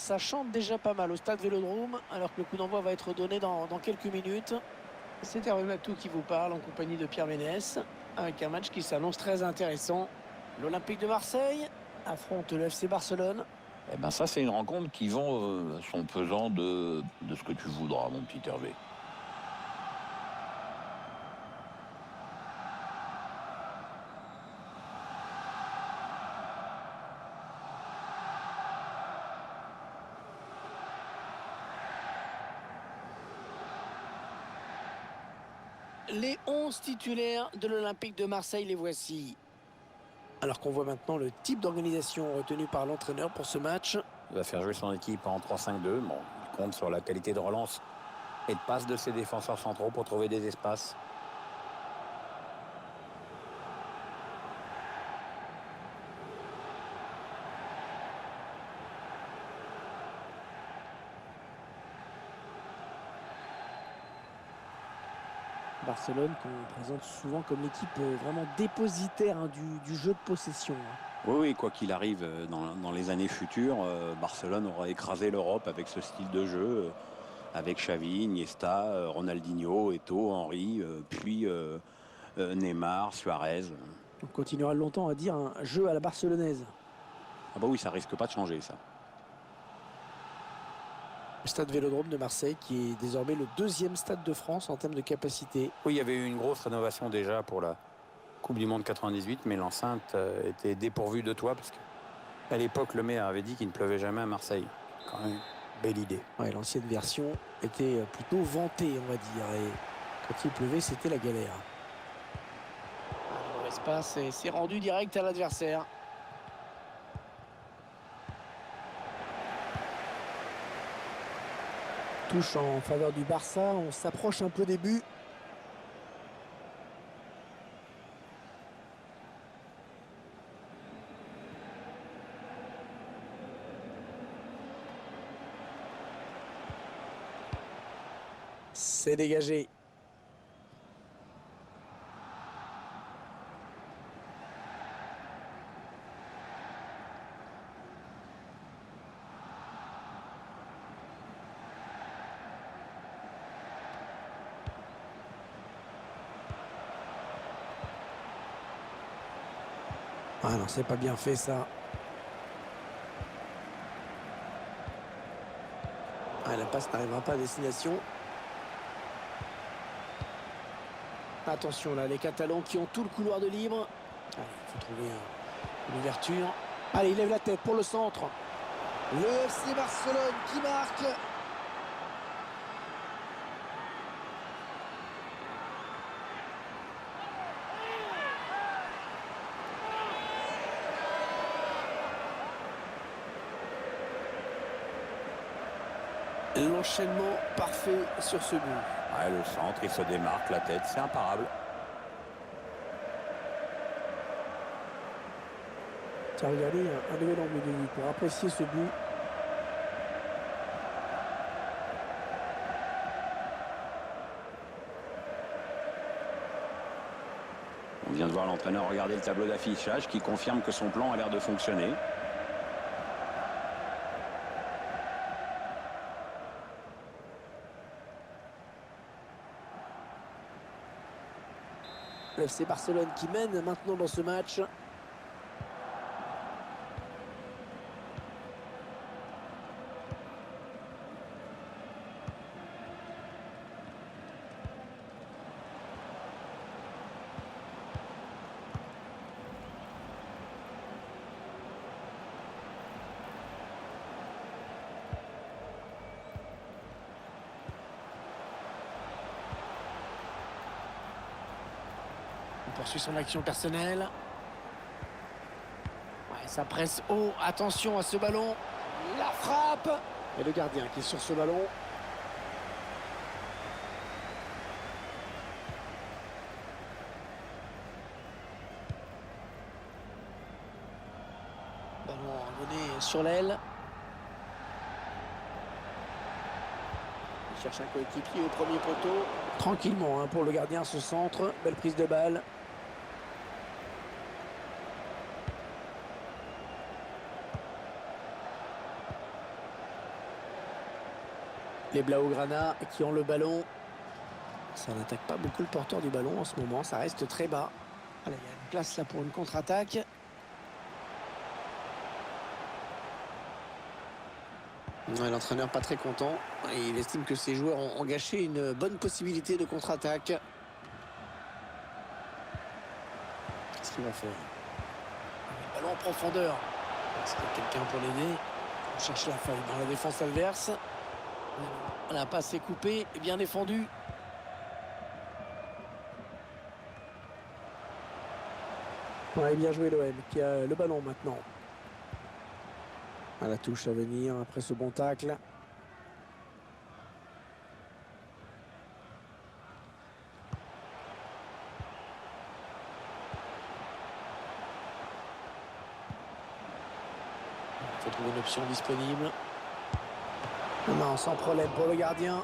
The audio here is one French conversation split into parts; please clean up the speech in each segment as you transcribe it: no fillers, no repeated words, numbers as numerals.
ça chante déjà pas mal au stade Vélodrome, alors que le coup d'envoi va être donné dans quelques minutes. C'est Hervé Matou qui vous parle en compagnie de Pierre Ménès, avec un match qui s'annonce très intéressant. L'Olympique de Marseille affronte le FC Barcelone. Eh ben ça, c'est une rencontre qui vend son pesant de ce que tu voudras, mon petit Hervé. Les 11 titulaires de l'Olympique de Marseille, les voici. Alors qu'on voit maintenant le type d'organisation retenu par l'entraîneur pour ce match. Il va faire jouer son équipe en 3-5-2. Bon, il compte sur la qualité de relance et de passe de ses défenseurs centraux pour trouver des espaces. Barcelone qu'on présente souvent comme l'équipe vraiment dépositaire du jeu de possession. Oui, quoi qu'il arrive dans les années futures, Barcelone aura écrasé l'Europe avec ce style de jeu, avec Xavi, Iniesta, Ronaldinho, Eto'o, Henry, puis Neymar, Suarez. On continuera longtemps à dire un jeu à la barcelonaise. Ah bah oui, ça risque pas de changer ça. Le stade Vélodrome de Marseille qui est désormais le deuxième stade de France en termes de capacité. Oui, il y avait eu une grosse rénovation déjà pour la Coupe du Monde 98, mais l'enceinte était dépourvue de toit parce qu'à l'époque, le maire avait dit qu'il ne pleuvait jamais à Marseille. Quand même, belle idée. Ouais, l'ancienne version était plutôt vantée, on va dire. Et quand il pleuvait, c'était la galère. Le mauvais passe et c'est rendu direct à l'adversaire. Touche en faveur du Barça, on s'approche un peu des buts. C'est dégagé. Ah non, c'est pas bien fait ça. Ah, la passe n'arrivera pas à destination. Attention là, les Catalans qui ont tout le couloir de libre. Il faut trouver une ouverture. Allez, il lève la tête pour le centre. Le FC Barcelone qui marque. L'enchaînement parfait sur ce but. Ouais, le centre, il se démarque, la tête, c'est imparable. Tiens, regardez, un nouvel angle de vue pour apprécier ce but. On vient de voir l'entraîneur regarder le tableau d'affichage qui confirme que son plan a l'air de fonctionner. Le FC Barcelone qui mène maintenant dans ce match. Il poursuit son action personnelle. Ouais, ça presse haut. Attention à ce ballon. La frappe. Et le gardien qui est sur ce ballon. Ballon donné sur l'aile. Il cherche un coéquipier au premier poteau. Tranquillement pour le gardien ce centre. Belle prise de balle. Les Blaugrana qui ont le ballon. Ça n'attaque pas beaucoup le porteur du ballon en ce moment. Ça reste très bas. Allez, il y a une place là pour une contre-attaque. Ouais, l'entraîneur pas très content. Il estime que ses joueurs ont gâché une bonne possibilité de contre-attaque. Qu'est-ce qu'il va faire? Le ballon en profondeur. Est-ce qu'il y a quelqu'un pour l'aider? On cherche la faille dans la défense adverse. La passe est coupée et bien défendue. Ouais, bien joué l'OM qui a le ballon maintenant. À la touche à venir après ce bon tacle. Il faut trouver une option disponible. Non, sans problème pour le gardien.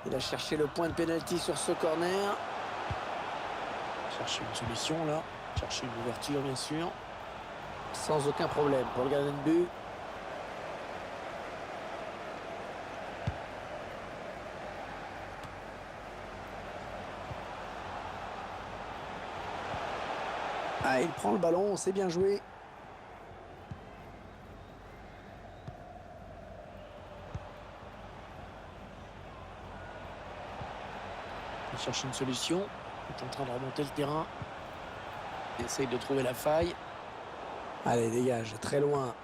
Il a cherché le point de pénalty sur ce corner. Chercher une solution là. Chercher une ouverture bien sûr. Sans aucun problème pour le gardien de but. Ah, il prend le ballon, c'est bien joué. Il cherche une solution. Il est en train de remonter le terrain. Il essaye de trouver la faille. Allez, dégage, très loin.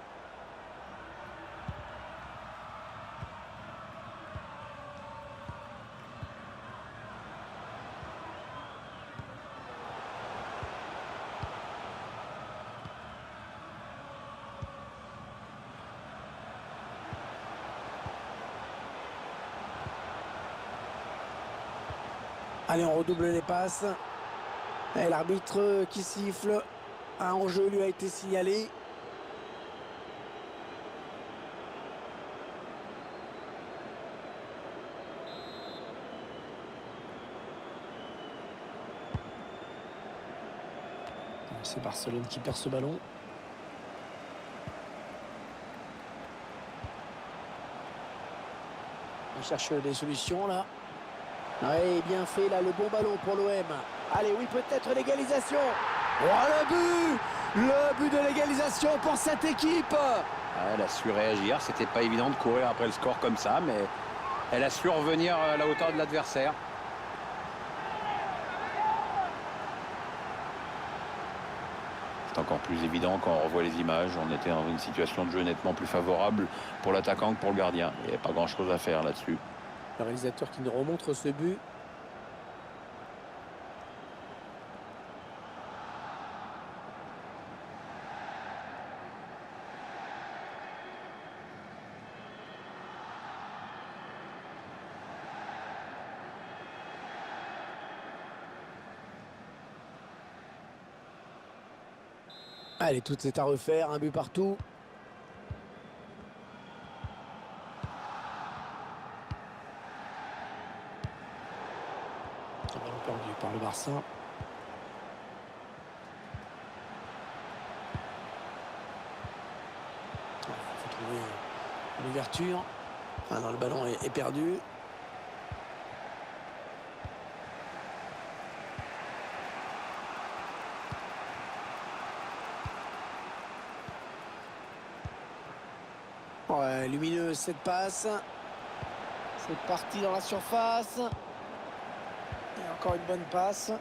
Allez, on redouble les passes. Et l'arbitre qui siffle. Un enjeu lui a été signalé. C'est Barcelone qui perd ce ballon. On cherche des solutions là. Oui, bien fait là, le bon ballon pour l'OM. Allez, oui, peut-être l'égalisation. Oh, le but de l'égalisation pour cette équipe. Elle a su réagir. C'était pas évident de courir après le score comme ça, mais elle a su revenir à la hauteur de l'adversaire. C'est encore plus évident quand on revoit les images. On était dans une situation de jeu nettement plus favorable pour l'attaquant que pour le gardien. Il n'y avait pas grand-chose à faire là-dessus. Le réalisateur qui nous remontre ce but. Allez, tout est à refaire, un but partout. Ballon perdu par le Barça. Il faut trouver une ouverture. Ah non, le ballon est perdu. Ouais, lumineuse cette passe. C'est parti dans la surface. Et encore une bonne passe.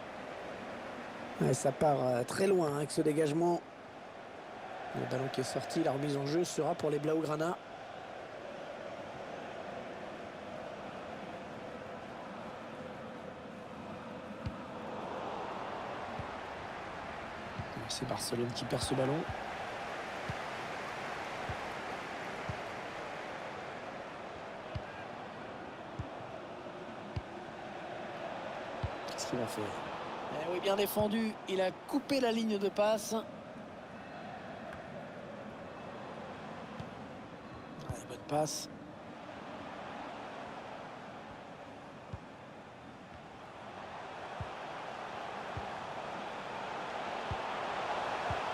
Ouais, ça part très loin avec ce dégagement. Le ballon qui est sorti, la remise en jeu sera pour les Blaugrana. C'est Barcelone qui perd ce ballon. Qu'est-ce qu'il va faire? Eh oui, bien défendu. Il a coupé la ligne de passe. Ouais, bonne passe.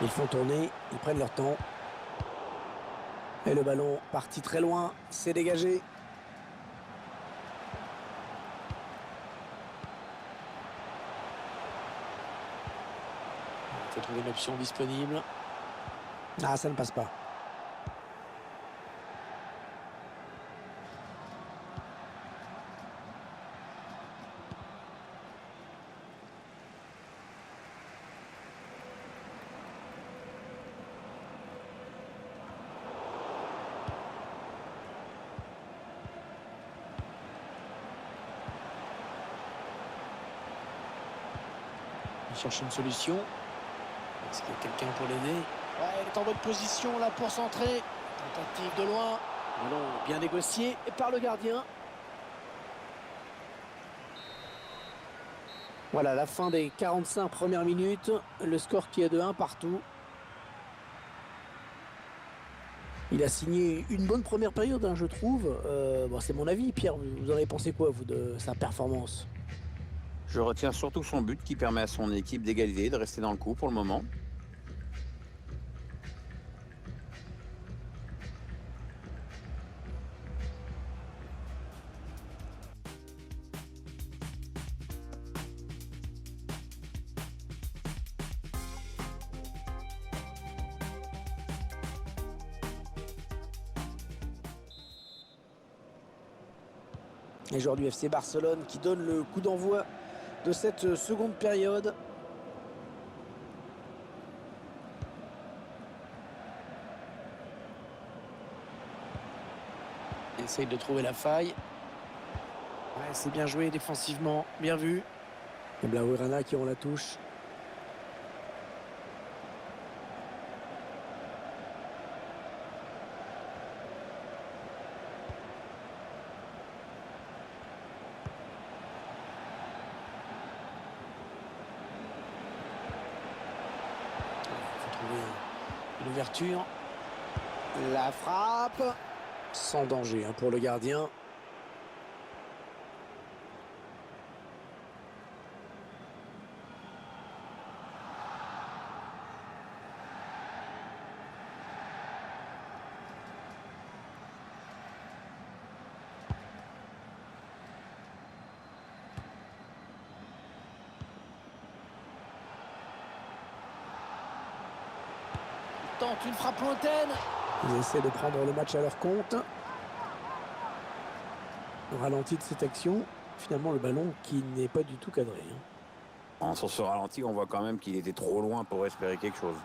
Ils font tourner, ils prennent leur temps. Et le ballon parti très loin, c'est dégagé. Il faut trouver une option disponible. Ah, ça ne passe pas. Il cherche une solution. Est-ce qu'il y a quelqu'un pour l'aider? Ouais, il est en bonne position là pour centrer. Tentative de loin. Ballon bien négocié par le gardien. Voilà la fin des 45 premières minutes. Le score qui est de 1 partout. Il a signé une bonne première période, hein, je trouve. Bon, c'est mon avis. Pierre, vous en avez pensé quoi, vous, de sa performance? Je retiens surtout son but qui permet à son équipe d'égaliser, de rester dans le coup pour le moment. Les joueurs du FC Barcelone qui donnent le coup d'envoi de cette seconde période. Il essaye de trouver la faille. Ouais, c'est bien joué défensivement, bien vu. Et Blaugrana qui ont la touche. Il faut trouver une ouverture. La frappe. Sans danger, hein, pour le gardien. Il tente une frappe lointaine. Ils essaient de prendre le match à leur compte. Au ralenti de cette action, finalement le ballon qui n'est pas du tout cadré, hein. Sur ce ralenti, on voit quand même qu'il était trop loin pour espérer quelque chose.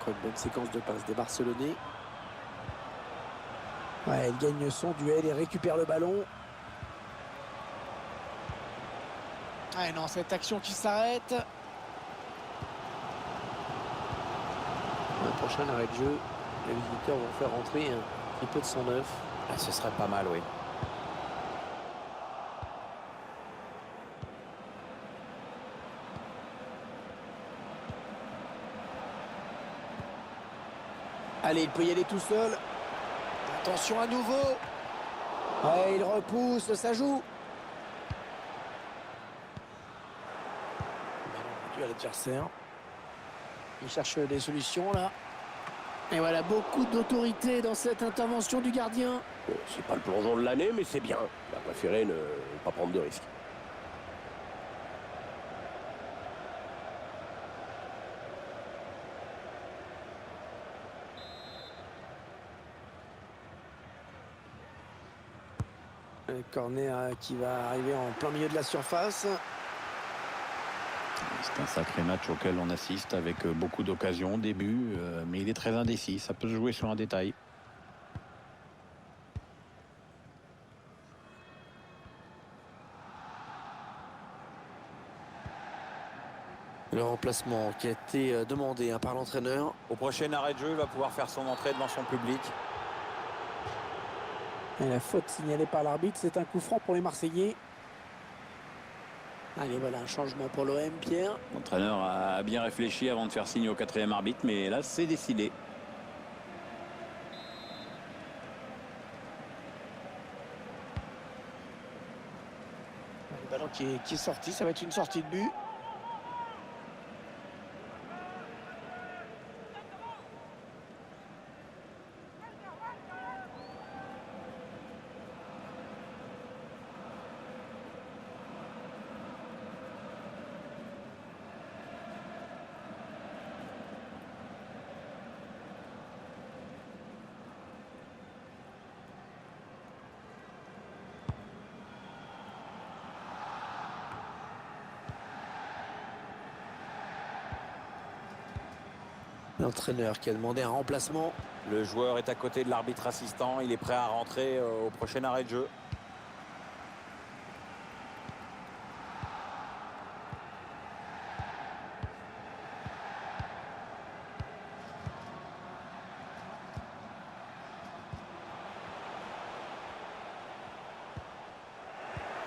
Une bonne séquence de passes des Barcelonais. Ouais, il gagne son duel et récupère le ballon. Ouais, non, cette action qui s'arrête. Le prochain arrêt de jeu, les visiteurs vont faire rentrer un petit peu de sang neuf. Ah, ce serait pas mal, oui. Allez, il peut y aller tout seul. Attention à nouveau. Ouais, il repousse, ça joue. Ballon à l'adversaire. Il cherche des solutions là. Et voilà, beaucoup d'autorité dans cette intervention du gardien. Bon, c'est pas le plongeon de l'année, mais c'est bien. Il a préféré ne pas prendre de risques. Un corner qui va arriver en plein milieu de la surface. C'est un sacré match auquel on assiste avec beaucoup d'occasions au début, mais il est très indécis. Ça peut se jouer sur un détail. Le remplacement qui a été demandé par l'entraîneur. Au prochain arrêt de jeu, il va pouvoir faire son entrée devant son public. Et la faute signalée par l'arbitre, c'est un coup franc pour les Marseillais. Allez, voilà un changement pour l'OM, Pierre. L'entraîneur a bien réfléchi avant de faire signe au 4e arbitre, mais là, c'est décidé. Le ballon qui est sorti, ça va être une sortie de but. L'entraîneur qui a demandé un remplacement. Le joueur est à côté de l'arbitre assistant. Il est prêt à rentrer au prochain arrêt de jeu.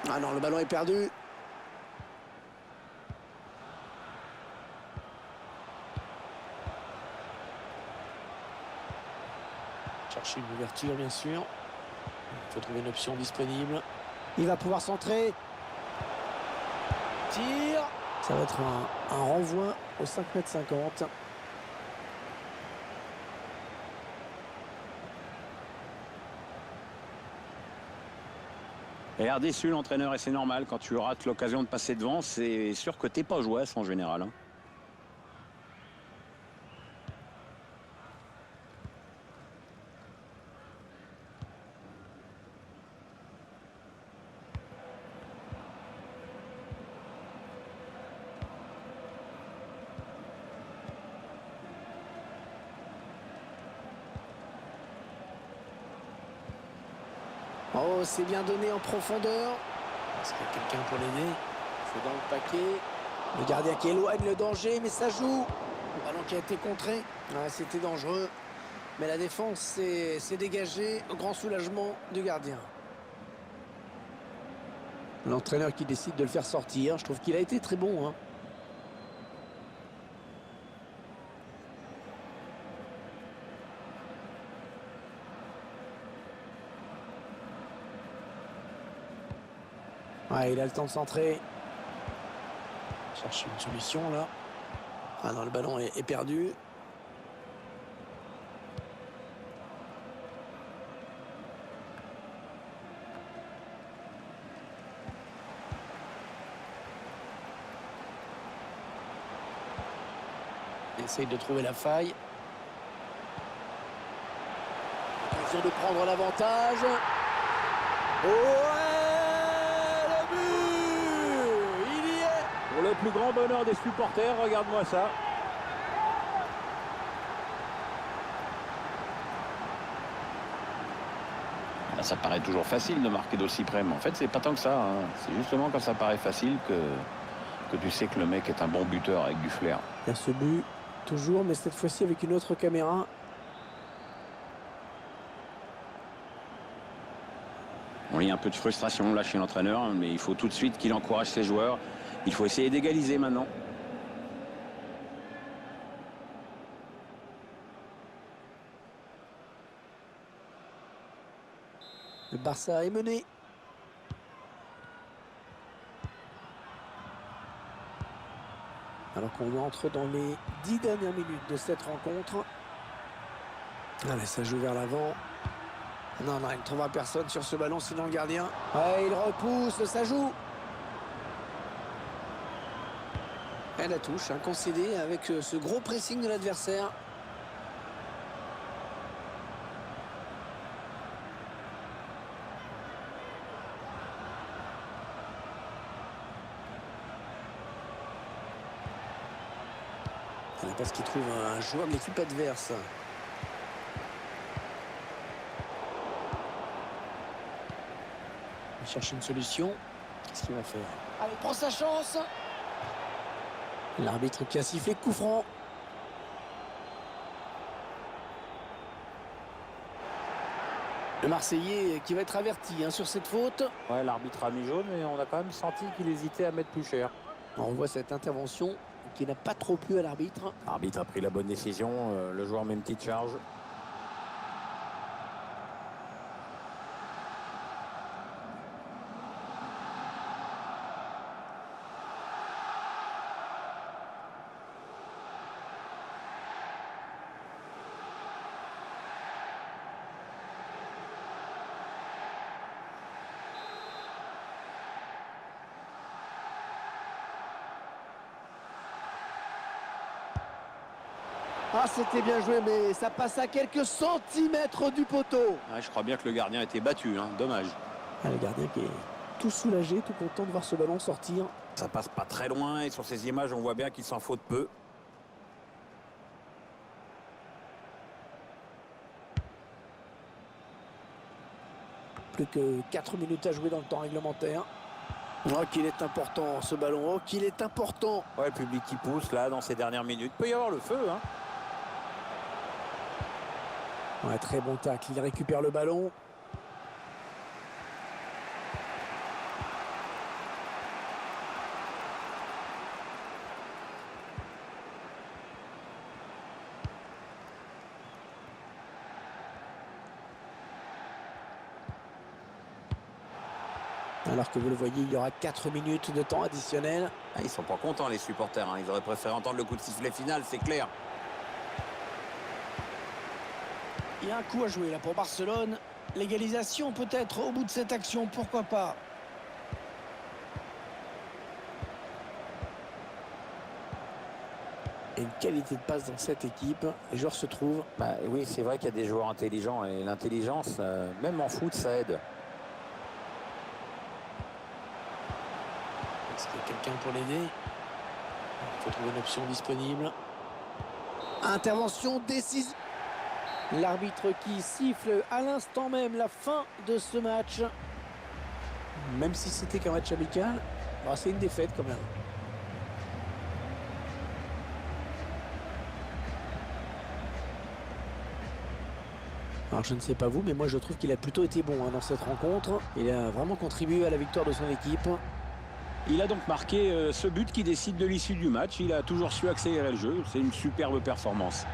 Ah non, le ballon est perdu. Chercher une ouverture, bien sûr. Il faut trouver une option disponible. Il va pouvoir centrer. Tir. Ça va être un renvoi au 5,50 m. Il a l'air déçu, l'entraîneur, et c'est normal. Quand tu rates l'occasion de passer devant, c'est sûr que t'es pas joué en général. Hein. Oh, c'est bien donné en profondeur. Est-ce qu'il y a quelqu'un pour l'aider? C'est dans le paquet. Le gardien qui éloigne le danger, mais ça joue. Le ballon qui a été contré. Ah, c'était dangereux. Mais la défense s'est dégagée au grand soulagement du gardien. L'entraîneur qui décide de le faire sortir. Je trouve qu'il a été très bon, hein. Ouais, il a le temps de centrer. Cherche une solution là. Ah non, le ballon est perdu. Il essaye de trouver la faille. Occasion de prendre l'avantage. Ouais! Pour le plus grand bonheur des supporters, regarde-moi ça. Là, ça paraît toujours facile de marquer d'aussi près, mais en fait, c'est pas tant que ça. Hein. C'est justement quand ça paraît facile que tu sais que le mec est un bon buteur avec du flair. Il y a ce but, toujours, mais cette fois-ci avec une autre caméra. Il y a un peu de frustration là chez l'entraîneur, mais il faut tout de suite qu'il encourage ses joueurs. Il faut essayer d'égaliser maintenant. Le Barça est mené. Alors qu'on entre dans les 10 dernières minutes de cette rencontre. Allez, ça joue vers l'avant. Non, il ne trouvera personne sur ce ballon, sinon le gardien. Ouais, il repousse, ça joue. Et la touche, concédée avec ce gros pressing de l'adversaire. Parce qu'il trouve un joueur de l'équipe adverse. Il cherche une solution. Qu'est-ce qu'il va faire? Allez, il prend sa chance. L'arbitre qui a sifflé coup franc. Le Marseillais qui va être averti sur cette faute. Ouais, l'arbitre a mis jaune, mais on a quand même senti qu'il hésitait à mettre plus cher. On voit cette intervention qui n'a pas trop plu à l'arbitre. L'arbitre a pris la bonne décision, le joueur met une petite charge. Ah, c'était bien joué, mais ça passe à quelques centimètres du poteau. Ouais, je crois bien que le gardien a été battu, dommage. Ah, le gardien qui est tout soulagé, tout content de voir ce ballon sortir. Ça passe pas très loin et sur ces images, on voit bien qu'il s'en faut de peu. Plus que 4 minutes à jouer dans le temps réglementaire. Oh, qu'il est important ce ballon, oh, qu'il est important. Ouais, le public qui pousse là dans ces dernières minutes. Il peut y avoir le feu, Ouais, très bon tacle, il récupère le ballon. Alors que vous le voyez, il y aura 4 minutes de temps additionnel. Ah, ils sont pas contents les supporters, Ils auraient préféré entendre le coup de sifflet final, c'est clair. Il y a un coup à jouer là pour Barcelone. L'égalisation peut-être au bout de cette action, pourquoi pas. Et une qualité de passe dans cette équipe. Les joueurs se trouvent. Oui, c'est vrai qu'il y a des joueurs intelligents et l'intelligence, même en foot, ça aide. Est-ce qu'il y a quelqu'un pour l'aider? Il faut trouver une option disponible. Intervention décisive. L'arbitre qui siffle à l'instant même la fin de ce match. Même si c'était qu'un match amical, c'est une défaite quand même. Alors je ne sais pas vous, mais moi je trouve qu'il a plutôt été bon dans cette rencontre. Il a vraiment contribué à la victoire de son équipe. Il a donc marqué ce but qui décide de l'issue du match. Il a toujours su accélérer le jeu. C'est une superbe performance.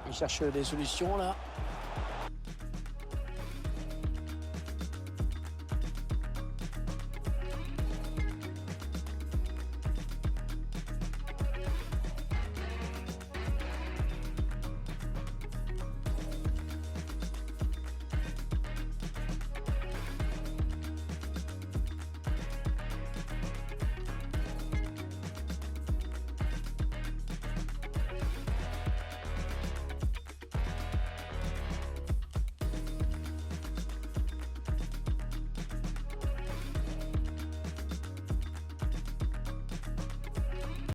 Il cherche des solutions là.